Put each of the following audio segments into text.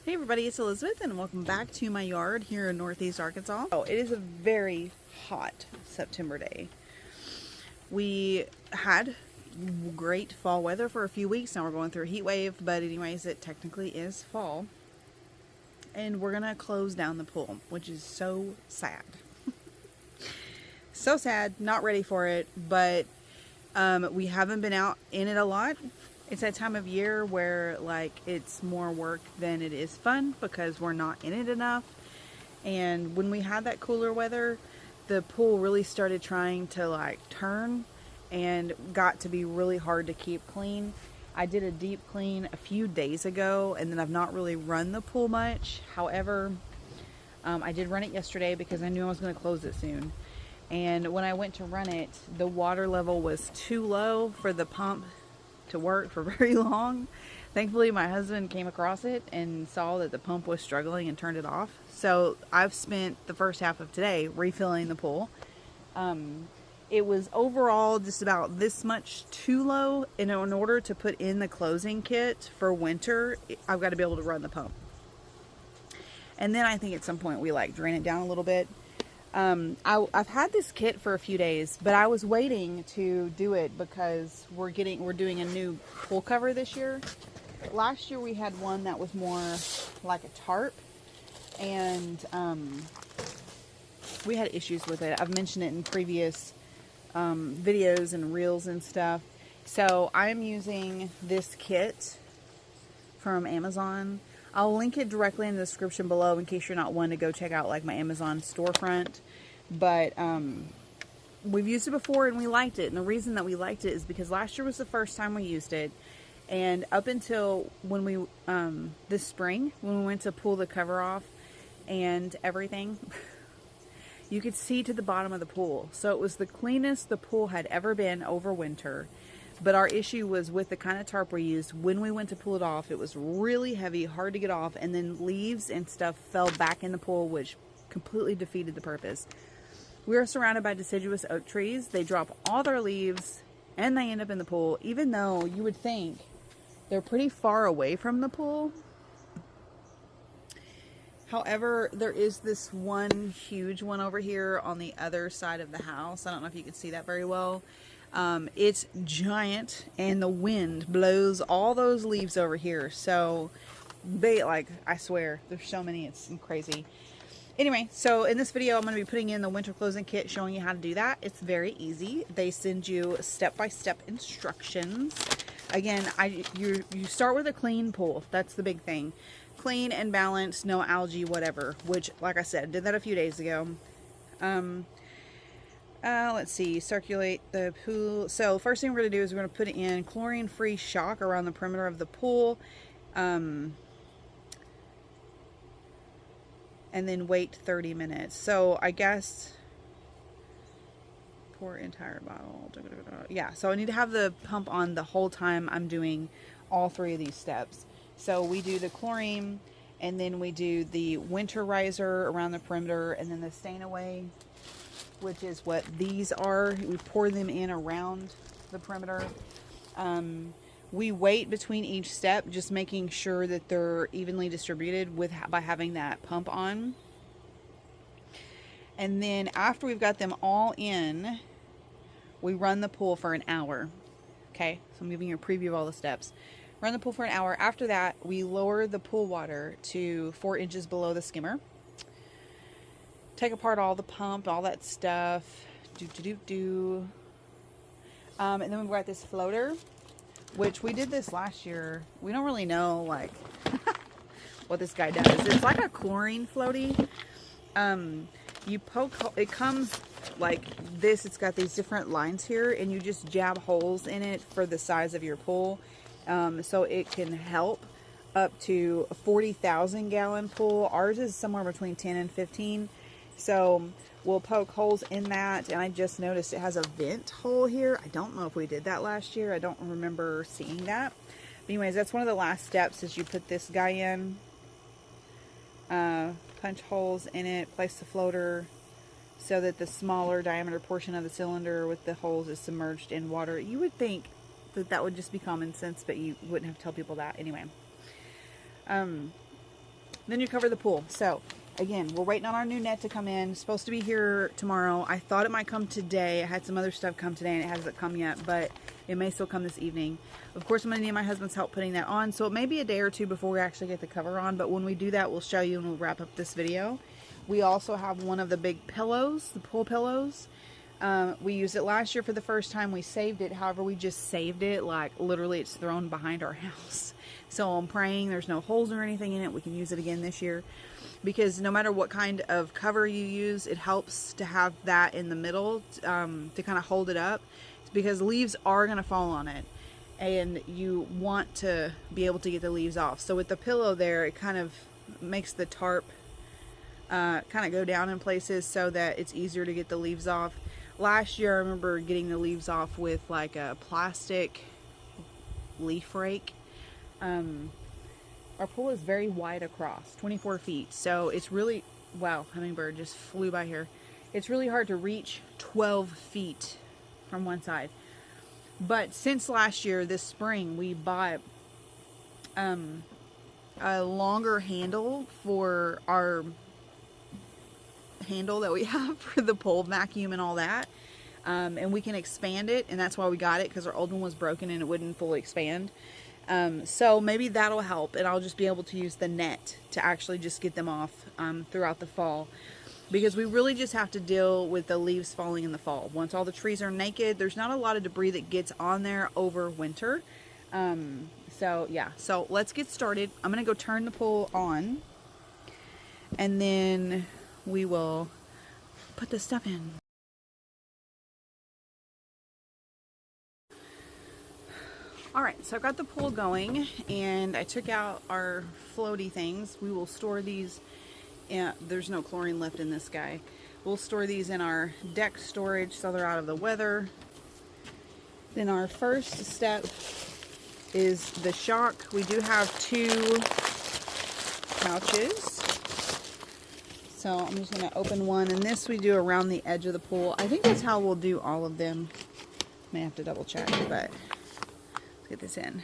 Hey everybody, it's Elizabeth and welcome back to my yard here in Northeast Arkansas. Oh, it is a very hot September day. We had great fall weather for a few weeks. Now we're going through a heat wave, but anyways, it technically is fall. And we're gonna close down the pool, which is so sad. So sad, not ready for it, but we haven't been out in it a lot. It's that time of year where like it's more work than it is fun because we're not in it enough. And when we had that cooler weather, the pool really started trying to like turn and got to be really hard to keep clean. I did a deep clean a few days ago and then I've not really run the pool much. However, I did run it yesterday because I knew I was going to close it soon. And when I went to run it, the water level was too low for the pump to work for very long. Thankfully, my husband came across it and saw that the pump was struggling and turned it off. So I've spent the first half of today refilling the pool. It was overall just about this much too low, and in order to put in the closing kit for winter, I've got to be able to run the pump. And then I think at some point we like drain it down a little bit. I've had this kit for a few days, but I was waiting to do it because we're doing a new pool cover this year. Last year we had one that was more like a tarp, and we had issues with it. I've mentioned it in previous videos and reels and stuff. So I'm using this kit from Amazon. I'll link it directly in the description below in case you're not one to go check out like my Amazon storefront. But we've used it before and we liked it. And the reason that we liked it is because last year was the first time we used it. And up until when we, this spring, when we went to pull the cover off and everything, you could see to the bottom of the pool. So it was the cleanest the pool had ever been over winter. But our issue was with the kind of tarp we used. When we went to pull it off, it was really heavy, hard to get off, and then leaves and stuff fell back in the pool, which completely defeated the purpose. We are surrounded by deciduous oak trees. They drop all their leaves, and they end up in the pool, even though you would think they're pretty far away from the pool. However, there is this one huge one over here on the other side of the house. I don't know if you can see that very well. It's giant and the wind blows all those leaves over here. So they I swear there's so many, it's crazy. Anyway, so in this video, I'm going to be putting in the winter closing kit showing you how to do that. It's very easy. They send you step-by-step instructions. Again, you start with a clean pool. That's the big thing. Clean and balanced, no algae, whatever, which like I said, did that a few days ago. Let's see, circulate the pool. So first thing we're going to do is we're going to put in chlorine-free shock around the perimeter of the pool. And then wait 30 minutes. So I guess pour entire bottle. Yeah, so I need to have the pump on the whole time I'm doing all three of these steps. So we do the chlorine, and then we do the Winterizer around the perimeter, and then the stain away, which is what these are. We pour them in around the perimeter. We wait between each step, just making sure that they're evenly distributed by having that pump on. And then after we've got them all in, we run the pool for an hour. Okay, so I'm giving you a preview of all the steps. Run the pool for an hour. After that, we lower the pool water to 4 inches below the skimmer. Take apart all the pump, all that stuff. And then we've got this floater, which we did this last year. We don't really know like what this guy does. It's like a chlorine floaty. You poke, it comes like this. It's got these different lines here, and you just jab holes in it for the size of your pool. So it can help up to a 40,000 gallon pool. Ours is somewhere between 10 and 15. So we'll poke holes in that, and I just noticed it has a vent hole here. I don't know if we did that last year. I don't remember seeing that. But anyways, that's one of the last steps is you put this guy in, punch holes in it, place the floater so that the smaller diameter portion of the cylinder with the holes is submerged in water. You would think that would just be common sense, but you wouldn't have to tell people that anyway. Then you cover the pool. So again, we're waiting on our new net to come in. It's supposed to be here tomorrow. I thought it might come today. I had some other stuff come today and it hasn't come yet, but it may still come this evening. Of course, I'm going to need my husband's help putting that on. So it may be a day or two before we actually get the cover on. But when we do that, we'll show you and we'll wrap up this video. We also have one of the big pillows, the pool pillows. We used it last year for the first time. We saved it. However, we just saved it like literally it's thrown behind our house. So I'm praying there's no holes or anything in it. We can use it again this year, because no matter what kind of cover you use, it helps to have that in the middle to kind of hold it up, because leaves are going to fall on it and you want to be able to get the leaves off. So with the pillow there, it kind of makes the tarp kind of go down in places so that it's easier to get the leaves off. Last year I remember getting the leaves off with like a plastic leaf rake. Our pool is very wide across, 24 feet. So it's really, wow, hummingbird just flew by here. It's really hard to reach 12 feet from one side. But since last year, this spring, we bought a longer handle for our handle that we have for the pole vacuum and all that. And we can expand it, and that's why we got it, because our old one was broken and it wouldn't fully expand. So maybe that'll help, and I'll just be able to use the net to actually just get them off throughout the fall, because we really just have to deal with the leaves falling in the fall. Once all the trees are naked, there's not a lot of debris that gets on there over winter. So yeah, so let's get started. I'm gonna go turn the pool on, and then we will put the stuff in. Alright, so I've got the pool going, and I took out our floaty things. We will store these, there's no chlorine left in this guy. We'll store these in our deck storage so they're out of the weather. Then our first step is the shock. We do have 2 pouches. So I'm just going to open one, and this we do around the edge of the pool. I think that's how we'll do all of them. May have to double check, but let's get this in.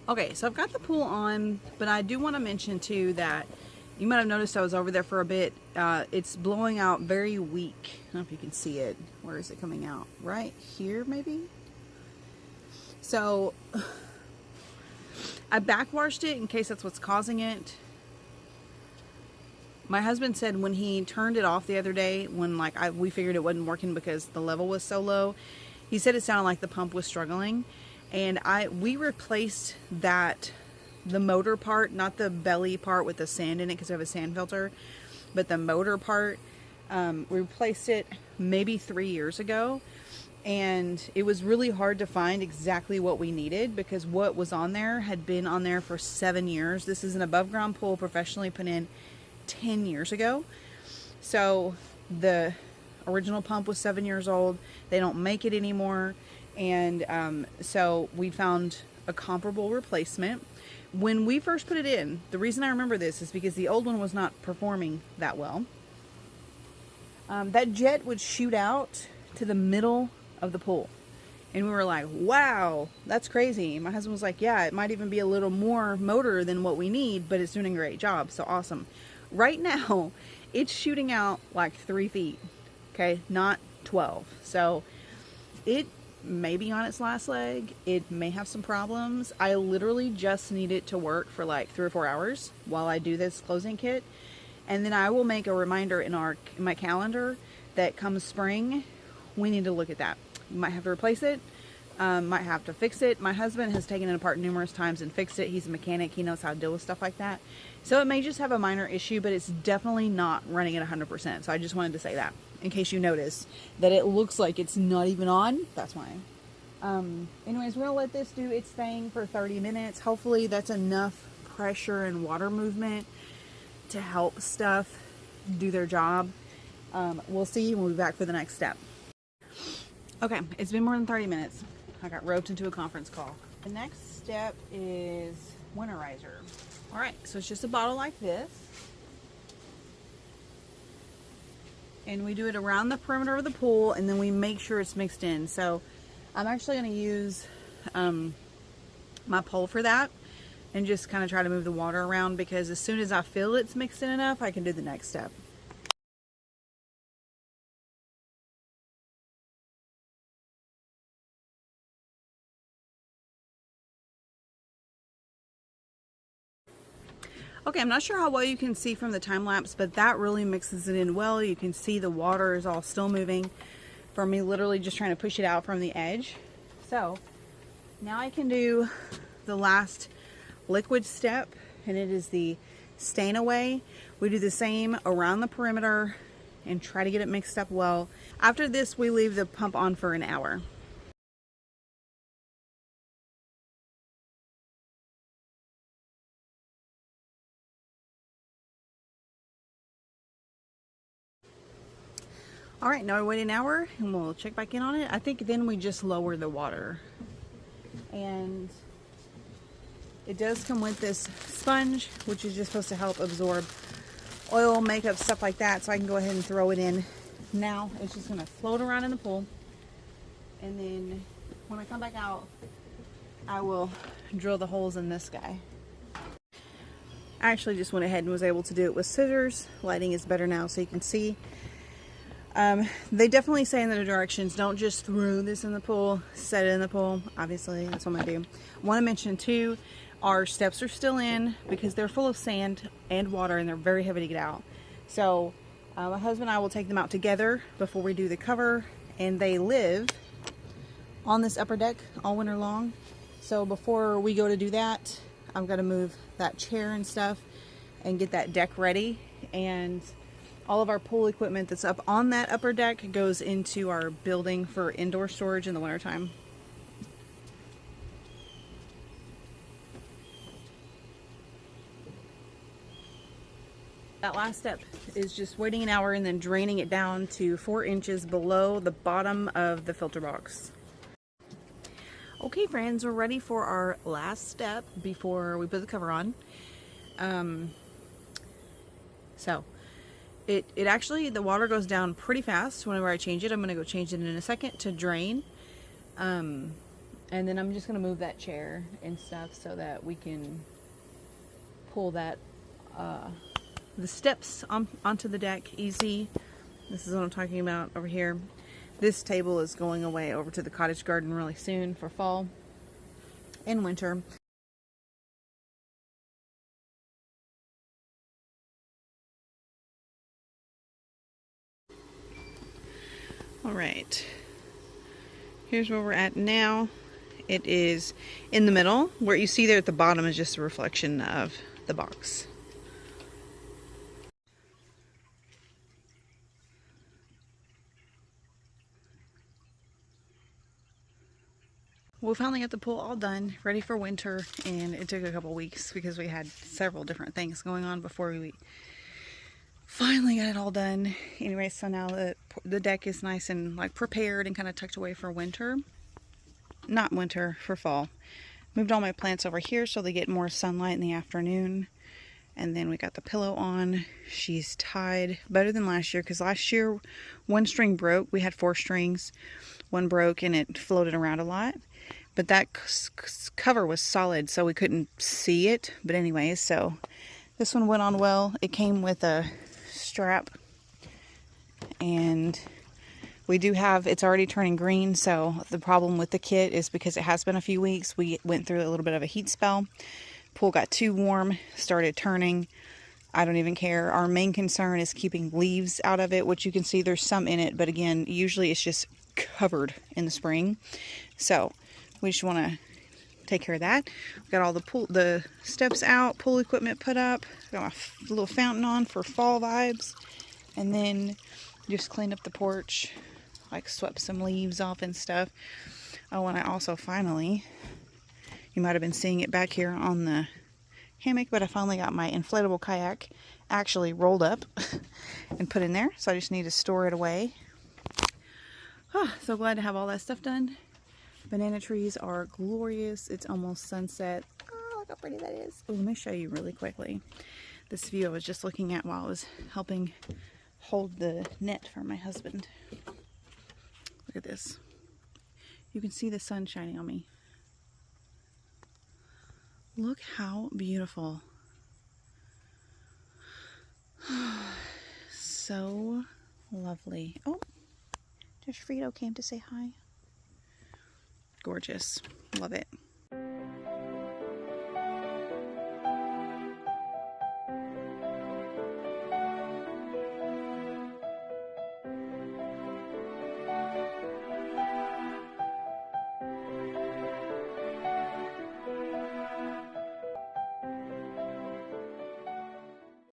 Okay, so I've got the pool on, but I do want to mention too that you might have noticed I was over there for a bit. It's blowing out very weak. I don't know if you can see it. Where is it coming out? Right here, maybe? So I backwashed it in case that's what's causing it. My husband said when he turned it off the other day, when we figured it wasn't working because the level was so low, he said it sounded like the pump was struggling. And we replaced the motor part, not the belly part with the sand in it because we have a sand filter, but the motor part, we replaced it maybe 3 years ago. And it was really hard to find exactly what we needed, because what was on there had been on there for 7 years. This is an above ground pool professionally put in 10 years ago. So the original pump was 7 years old. They don't make it anymore. And so we found a comparable replacement. When we first put it in, the reason I remember this is because the old one was not performing that well. That jet would shoot out to the middle of the pool. And we were like, wow, that's crazy. My husband was like, yeah, it might even be a little more motor than what we need, but it's doing a great job. So awesome. Right now, it's shooting out like 3 feet. Okay, not 12. So it may be on its last leg. It may have some problems. I literally just need it to work for like 3 or 4 hours while I do this closing kit. And then I will make a reminder in my calendar that come spring, we need to look at that. You might have to replace it, might have to fix it. My husband has taken it apart numerous times and fixed it. He's a mechanic. He knows how to deal with stuff like that. So it may just have a minor issue, but it's definitely not running at 100%. So I just wanted to say that in case you notice that it looks like it's not even on. That's why. Anyways, we're going to let this do its thing for 30 minutes. Hopefully that's enough pressure and water movement to help stuff do their job. We'll see. We'll be back for the next step. Okay, it's been more than 30 minutes. I got roped into a conference call. The next step is Winterizer. All right, so it's just a bottle like this. and we do it around the perimeter of the pool, and then we make sure it's mixed in. So I'm actually going to use my pole for that and just kind of try to move the water around, because as soon as I feel it's mixed in enough, I can do the next step. Okay, I'm not sure how well you can see from the time lapse, but that really mixes it in well. You can see the water is all still moving from me literally just trying to push it out from the edge. So now I can do the last liquid step, and it is the stain away. We do the same around the perimeter and try to get it mixed up well. After this, we leave the pump on for an hour. All right, now we wait an hour and we'll check back in on it. I think then we just lower the water. And it does come with this sponge, which is just supposed to help absorb oil, makeup, stuff like that. So I can go ahead and throw it in now. It's just gonna float around in the pool. And then when I come back out, I will drill the holes in this guy. I actually just went ahead and was able to do it with scissors. Lighting is better now so you can see. They definitely say in the directions, don't just throw this in the pool, set it in the pool. Obviously, that's what I'm gonna do. I want to mention too, our steps are still in because they're full of sand and water, and they're very heavy to get out. So my husband and I will take them out together before we do the cover, and they live on this upper deck all winter long. So before we go to do that, I'm gonna move that chair and stuff and get that deck ready. And all of our pool equipment that's up on that upper deck goes into our building for indoor storage in the wintertime. That last step is just waiting an hour and then draining it down to 4 inches below the bottom of the filter box. Okay friends, we're ready for our last step before we put the cover on. It actually, the water goes down pretty fast whenever I change it. I'm going to go change it in a second to drain. And then I'm just going to move that chair and stuff so that we can pull that, the steps onto the deck easy. This is what I'm talking about over here. This table is going away over to the cottage garden really soon for fall and winter. All right, here's where we're at now. It is in the middle. What you see there at the bottom is just a reflection of the box. We finally got the pool all done, ready for winter, and it took a couple weeks because we had several different things going on before we finally got it all done. Anyway, so now the deck is nice and like prepared and kind of tucked away for winter. Not winter, for fall. Moved all my plants over here so they get more sunlight in the afternoon. And then we got the pillow on. She's tied better than last year, because last year one string broke. We had 4 strings. One broke and it floated around a lot. But that cover was solid, so we couldn't see it. But anyways, so this one went on well. It came with a strap, and we do have, it's already turning green. So the problem with the kit is because it has been a few weeks, we went through a little bit of a heat spell. Pool got too warm, started turning. I don't even care. Our main concern is keeping leaves out of it, which you can see there's some in it, but again, usually it's just covered in the spring. So we just want to take care of that. We got all the steps out, pool equipment put up. Got my little fountain on for fall vibes, and then just cleaned up the porch, like swept some leaves off and stuff. Oh, and I also finally, you might have been seeing it back here on the hammock, but I finally got my inflatable kayak actually rolled up and put in there. So I just need to store it away. Oh, so glad to have all that stuff done. Banana trees are glorious. It's almost sunset. Oh, look how pretty that is. Oh, let me show you really quickly this view I was just looking at while I was helping hold the net for my husband. Look at this. You can see the sun shining on me. Look how beautiful. So lovely. Oh, just Frito came to say hi. Gorgeous. Love it.